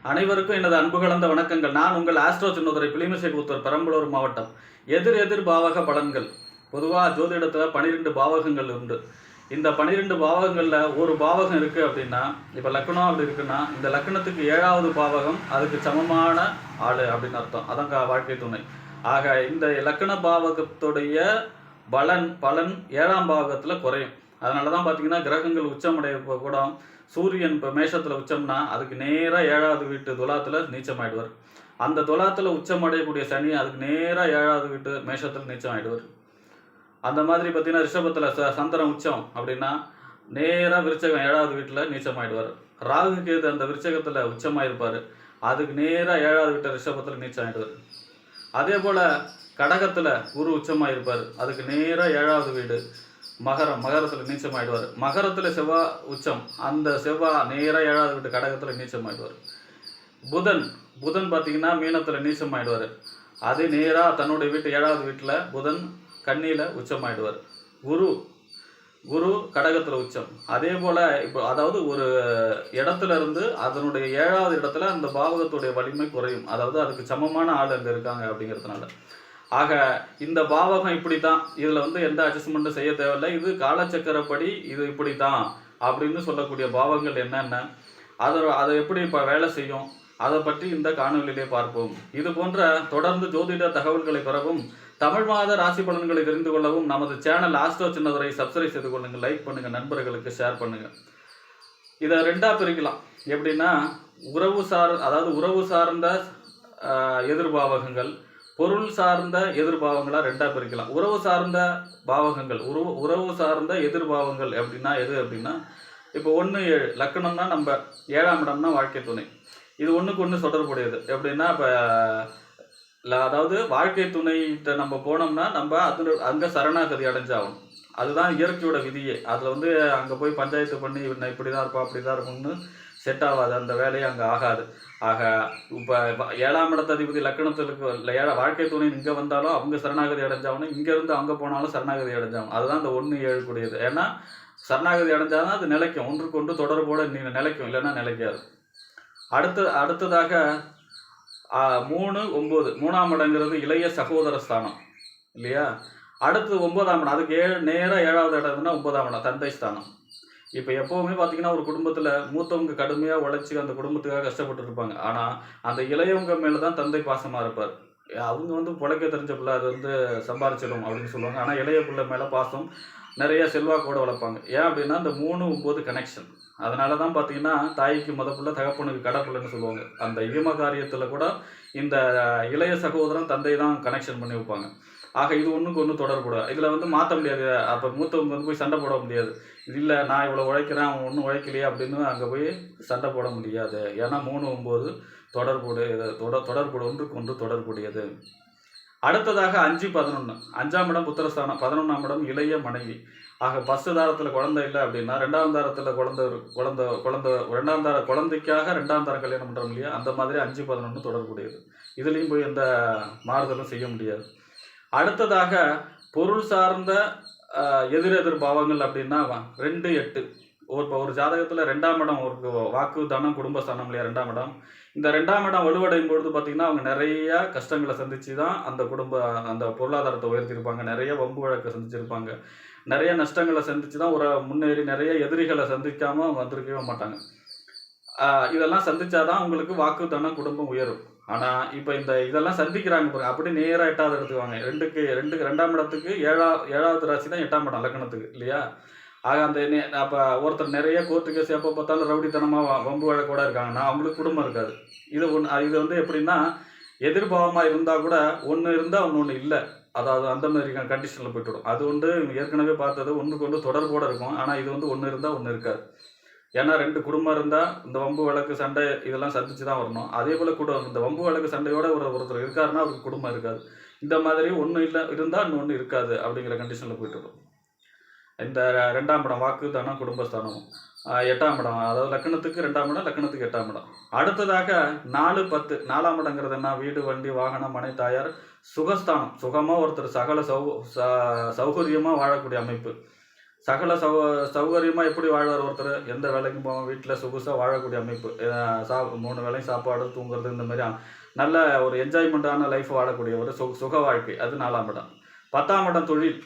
அனைவருக்கும் எனது அன்பு கலந்த வணக்கங்கள். நான் உங்கள் ஆஸ்ட்ரோ சின்னதுரை பிலிமிசைபுத்தூர் பெரம்பலூர் மாவட்டம். எதிர் பாவக பலன்கள். பொதுவாக ஜோதிடத்தில் 12 பாவகங்கள் உண்டு. இந்த 12 பாவகங்களில் ஒரு பாவகம் இருக்குது அப்படின்னா, இப்போ லக்னம் அப்படி இருக்குன்னா, இந்த லக்னத்துக்கு 7வது பாவகம் அதுக்கு சமமான ஆள் அப்படின்னு அர்த்தம். அதான் வாழ்க்கை துணை. ஆக இந்த லக்ன பாவகத்துடைய பலன் 7ஆம் பாவகத்தில் குறையும். அதனால தான் பார்த்தீங்கன்னா கிரகங்கள் உச்சமடைய கூட சூரியன் இப்போ மேஷத்தில் உச்சம்னா அதுக்கு நேராக 7வது வீட்டு துலாத்தில் நீச்சமாயிடுவார். அந்த துலாத்தில் உச்சமடையக்கூடிய சனி அதுக்கு நேராக 7வது வீட்டு மேஷத்தில் நீச்சம் ஆகிடுவார். அந்த மாதிரி பார்த்தீங்கன்னா ரிஷபத்தில் சந்திரன் உச்சம் அப்படின்னா நேராக விருச்சகம் 7வது வீட்டில் நீச்சமாயிடுவார். ராகு கேது அந்த விருச்சகத்தில் உச்சமாயிருப்பார். அதுக்கு நேராக 7வது வீட்டு ரிஷபத்தில் நீச்சம் ஆகிடுவார். அதே போல் கடகத்தில் குரு உச்சமாயிருப்பார். அதுக்கு நேராக 7வது வீடு மகரத்தில் நீச்சமாயிடுவார். மகரத்தில் செவ்வாய் உச்சம், அந்த செவ்வாய் நேராக 7வது வீட்டு கடகத்தில் நீச்சமாயிடுவார். புதன் பார்த்தீங்கன்னா மீனத்தில் நீச்சமாயிடுவார். அது நேராக தன்னுடைய வீட்டு 7வது வீட்டில் புதன் கன்னியில் உச்சமாயிடுவார். குரு கடகத்தில் உச்சம். அதே போல் இப்போ அதாவது ஒரு இடத்துல இருந்து அதனுடைய 7வது இடத்துல அந்த பாவகத்துடைய வலிமை குறையும். அதாவது அதுக்கு சமமான ஆள் அங்கே இருக்காங்க அப்படிங்கிறதுனால. ஆக இந்த பாவகம் இப்படி தான், இதில் எந்த அட்ஜஸ்ட்மெண்ட்டும் செய்ய தேவையில்லை. இது காலச்சக்கரப்படி இது இப்படி தான் அப்படின்னு சொல்லக்கூடிய பாவங்கள் என்னென்ன, அதை எப்படி இப்போ வேலை செய்யும், அதை பற்றி இந்த காணொலியிலே பார்ப்போம். இது போன்ற தொடர்ந்து ஜோதிட தகவல்களை பெறவும், தமிழ் மாத ராசி பலன்களை தெரிந்து கொள்ளவும் நமது சேனல் ஆஸ்ட்ரோ சின்னதுரை சப்ஸ்கிரைப் செய்து கொள்ளுங்கள், லைக் பண்ணுங்கள், நண்பர்களுக்கு ஷேர் பண்ணுங்கள். இதை 2ஆக பிரிக்கலாம். எப்படின்னா உறவு சார்ந்த எதிர்பாவகங்கள், பொருள் சார்ந்த எதிர்பாவங்களாக 2ஆக பிரிக்கலாம். உறவு சார்ந்த பாவகங்கள், உறவு சார்ந்த எதிர்பாவங்கள் அப்படின்னா எது அப்படின்னா, இப்போ 1-7 லக்கணம்னா நம்ம 7ஆம் இடம்னா வாழ்க்கை துணை. இது ஒன்றுக்கு ஒன்று தொடர்புடையது. எப்படின்னா இப்போ அதாவது வாழ்க்கை துணைகிட்ட நம்ம போனோம்னா நம்ம அங்கே சரணாகதி அடைஞ்சாகணும். அதுதான் இயற்கையோட விதியே. அதில் அங்கே போய் பஞ்சாயத்து பண்ணி இப்படி தான் இருப்பா அப்படி தான் இருக்கும்னு செட் ஆகாது. அந்த வேலையை அங்கே ஆகாது. ஆக இப்போ 7ஆம் இடத்த அதிபதி லக்கணத்தில் வாழ்க்கை துணை இங்கே வந்தாலும் அவங்க சரணாகதி அடைஞ்சாகணும். இங்கேருந்து அங்கே போனாலும் சரணாகதி அடைஞ்சாகணும். அதுதான் இந்த 1-7 கூடியது. ஏன்னா சரணாகதி அடைஞ்சாதான் அது நிலைக்கும், ஒன்றுக்கு ஒன்று தொடர்போடு நிலைக்கும், இல்லைன்னா நிலைக்காது. அடுத்ததாக 3-9 3ஆம் இடங்கிறது இளைய சகோதர ஸ்தானம் இல்லையா. அடுத்து 9ஆம் இடம், அதுக்கு நேராக 7வது இடம்னா 9ஆம் இடம் தந்தை ஸ்தானம். இப்போ எப்போவுமே பார்த்தீங்கன்னா ஒரு குடும்பத்தில் மூத்தவங்க கடுமையாக உழைச்சி அந்த குடும்பத்துக்காக கஷ்டப்பட்டு இருப்பாங்க. ஆனால் அந்த இளையவங்க மேலே தான் தந்தை பாசமாக இருப்பார். அவங்க பிழைக்க தெரிஞ்ச பிள்ளை, அது சம்பாரிச்சிடும் அப்படின்னு சொல்லுவாங்க. ஆனால் இளைய பிள்ளை மேலே பாசம், நிறைய செல்வாக்கோடு வளர்ப்பாங்க. ஏன் அப்படின்னா இந்த 3-9 கனெக்ஷன். அதனால தான் பார்த்தீங்கன்னா தாய்க்கு பிள்ளை, தகப்பனுக்கு கடப்பிள்ளைன்னு சொல்லுவாங்க. அந்த இயம காரியத்தில் கூட இந்த இளைய சகோதரன் தந்தை தான் கனெக்ஷன் பண்ணி வைப்பாங்க. ஆக இது ஒன்றுக்கு ஒன்று தொடர்புட. இதில் மாற்ற முடியாது. அப்போ மூத்தவங்க போய் சண்டை போட முடியாது. இல்லை நான் இவ்வளோ உழைக்கிறேன் அவன் ஒன்றும் உழைக்கலையே அப்படின்னு அங்கே போய் சண்டை போட முடியாது. ஏன்னா 3-9 தொடர்புடைய ஒன்றுக்கு ஒன்று தொடர்புடையது. அடுத்ததாக 5-11 5ஆம் இடம் புத்திரஸ்தானம், 11ஆம் இடம் இளைய மனைவி. ஆக ஃபஸ்ட்டு தாரத்தில் குழந்தை இல்லை அப்படின்னா 2ஆம் தாரத்தில் ரெண்டாம் தார குழந்தைக்காக 2ஆம் தாரம் கல்யாணம் பண்ணுறோம் இல்லையா, அந்த மாதிரி 5-11 தொடர்புடையது. இதுலேயும் போய் எந்த மாறுதலும் செய்ய முடியாது. அடுத்ததாக பொருள் சார்ந்த எதிர் பாவங்கள் அப்படின்னா 2-8. ஒரு ஜாதகத்தில் 2ஆம் இடம் ஒரு வாக்கு தானம் குடும்பஸ்தானம் இல்லையா 2ஆம் இடம். இந்த 2ஆம் இடம் வலுவடையும் பொழுது பார்த்திங்கன்னா அவங்க நிறையா கஷ்டங்களை சந்தித்து தான் அந்த பொருளாதாரத்தை உயர்த்தியிருப்பாங்க. நிறைய வம்பு வழக்கை சந்திச்சிருப்பாங்க. நிறைய நஷ்டங்களை சந்தித்து தான் ஒரு முன்னேறி நிறைய எதிரிகளை சந்திக்காமல் அவங்க வந்திருக்கவே மாட்டாங்க. இதெல்லாம் சந்திச்சாதான் உங்களுக்கு வாக்கு தானம் குடும்பம் உயரும். ஆனால் இப்போ இதெல்லாம் சந்திக்கிறாங்க பாருங்க, அப்படி நேராக 8வது இடத்துக்கு வாங்க. 2ஆம் இடத்துக்கு 7வது ராசி தான் 8ஆம் இடம் லக்னத்துக்கு இல்லையா. ஆக அப்போ ஒருத்தர் நிறைய கோர்ட்டு கேஸ் எப்போ பார்த்தாலும் ரவுடித்தனமாக வம்பு வழக்கோட இருக்காங்கன்னா அவங்களுக்கு குடும்பம் இருக்காது. இது எப்படின்னா எதிர்பாவமாக இருந்தால் கூட ஒன்று இருந்தால் ஒன்று இல்லை, அதாவது அந்த மாதிரி கண்டிஷனில் போய்ட்டுடும். அது ஏற்கனவே பார்த்தது ஒன்றுக்கு ஒன்று தொடர்போடு இருக்கும். ஆனால் இது ஒன்று இருந்தால் ஒன்று இருக்காது. ஏன்னா 2 குடும்பம் இருந்தால் இந்த வம்பு வழக்கு சண்டை இதெல்லாம் சந்திச்சு தான் வரணும். அதே போல் இந்த வம்பு வழக்கு சண்டையோட ஒருத்தர் இருக்காருன்னா அவருக்கு குடும்பம் இருக்காது. இந்த மாதிரி ஒன்று இல்லை இருந்தால் இன்னொன்று இருக்காது அப்படிங்கிற கண்டிஷனில் போய்ட்டுடும். இந்த 2ஆம் இடம் வாக்கு தானம் குடும்பஸ்தானமும் 8ஆம் இடம், அதாவது லக்னத்துக்கு 2ஆம் இடம், லக்னத்துக்கு 8ஆம் இடம். அடுத்ததாக 4-10 4ஆம் இடங்கிறது என்ன, வீடு வண்டி வாகனம் மனை தாயார் சுகஸ்தானம். சுகமாக ஒருத்தர் சகல சௌகரியமாக வாழக்கூடிய அமைப்பு. சகல சௌகரியமா எப்படி வாழ்வார் ஒருத்தர்? எந்த வேலைக்கும் போகாம வீட்ல சொகுசா வாழக்கூடிய அமைப்பு. 3 வேளையும் சாப்பாடு, தூங்குறது இந்த மாரி நல்ல ஒரு என்ஜாய்மென்ட்டான லைஃப் வாழக்கூடிய ஒரு சுக வாழ்க்கை. அது 4ஆம் இடம். 10ஆம் இடம் தொழில்.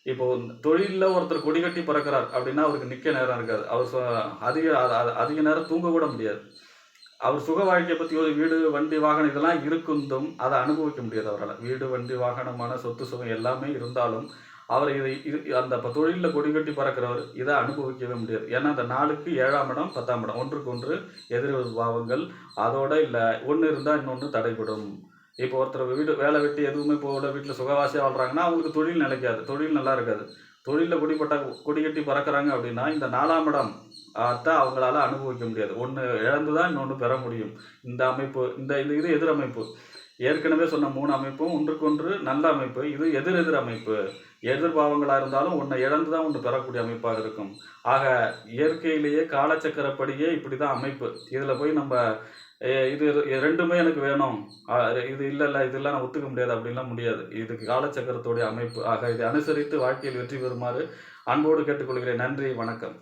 இப்போ தொழில்ல ஒருத்தர் கொடிகட்டி பறக்கிறார் அப்படின்னா, அவருக்கு நிக்க நேரம் இருக்காது. அவர் அதிக அதிக நேரம் தூங்க கூட முடியாது. அவர் சுக வாழ்க்கைய பத்தி ஒரு வீடு, வண்டி, வாகனம் இதெல்லாம் இருந்தும், அத அனுபவிக்க முடியாது அவரால. வீடு, வண்டி, வாகனமான சொத்து சுகம் எல்லாமே இருந்தாலும், அவர் இதை அந்த தொழில்ல கொடிகட்டி பறக்கிறவர், இத அனுபவிக்கவே முடியாது. ஏன்னா, அந்த 4க்கு 7ஆம் இடம், 10ஆம் இடம் ஒன்றுக்கொன்று எதிர் பாவங்கள். அதோட இல்ல, ஒண்ணு இருந்தா இன்னொன்னு தடைபடும். இப்போ ஒருத்தர் வீடு வேலை வெட்டி எதுவுமே போகல, வீட்ல சுகவாசியா வாழ்றாங்கன்னா, அவங்களுக்கு தொழில் நிலைக்காது. தொழில் நல்லா இருக்காது. தொழில்ல கொடிகட்டி பறக்கிறாங்க அப்படின்னா, இந்த 4ஆம் இடம் அவங்களால அனுபவிக்க முடியாது. ஒண்ணு இழந்து தான் இன்னொன்னு பெற முடியும். இந்த அமைப்பு இது எதிர் அமைப்பு. ஏற்கனவே சொன்ன 3 அமைப்பும் ஒன்றுக்கொன்று நல்ல அமைப்பு. இது எதிர் அமைப்பு. எதிர்பாவங்களா இருந்தாலும் ஒண்ண இழந்து தான் ஒண்ணு பெறக்கூடிய அமைப்பாக இருக்கும். ஆக இயற்கையிலேயே காலச்சக்கரப்படியே இப்படிதான் அமைப்பு. இதுல போய் நம்ப இது 2மே எனக்கு வேணும். இது இல்ல இதெல்லாம் நான் ஒத்துக்க முடியாது அப்படின்லாம் முடியாது. இதுக்கு காலச்சக்கரத்துடைய அமைப்பு. ஆக இதை அனுசரித்து வாழ்க்கையில் வெற்றி பெறுமாறு அன்போடு கேட்டுக்கொள்கிறேன். நன்றி, வணக்கம்.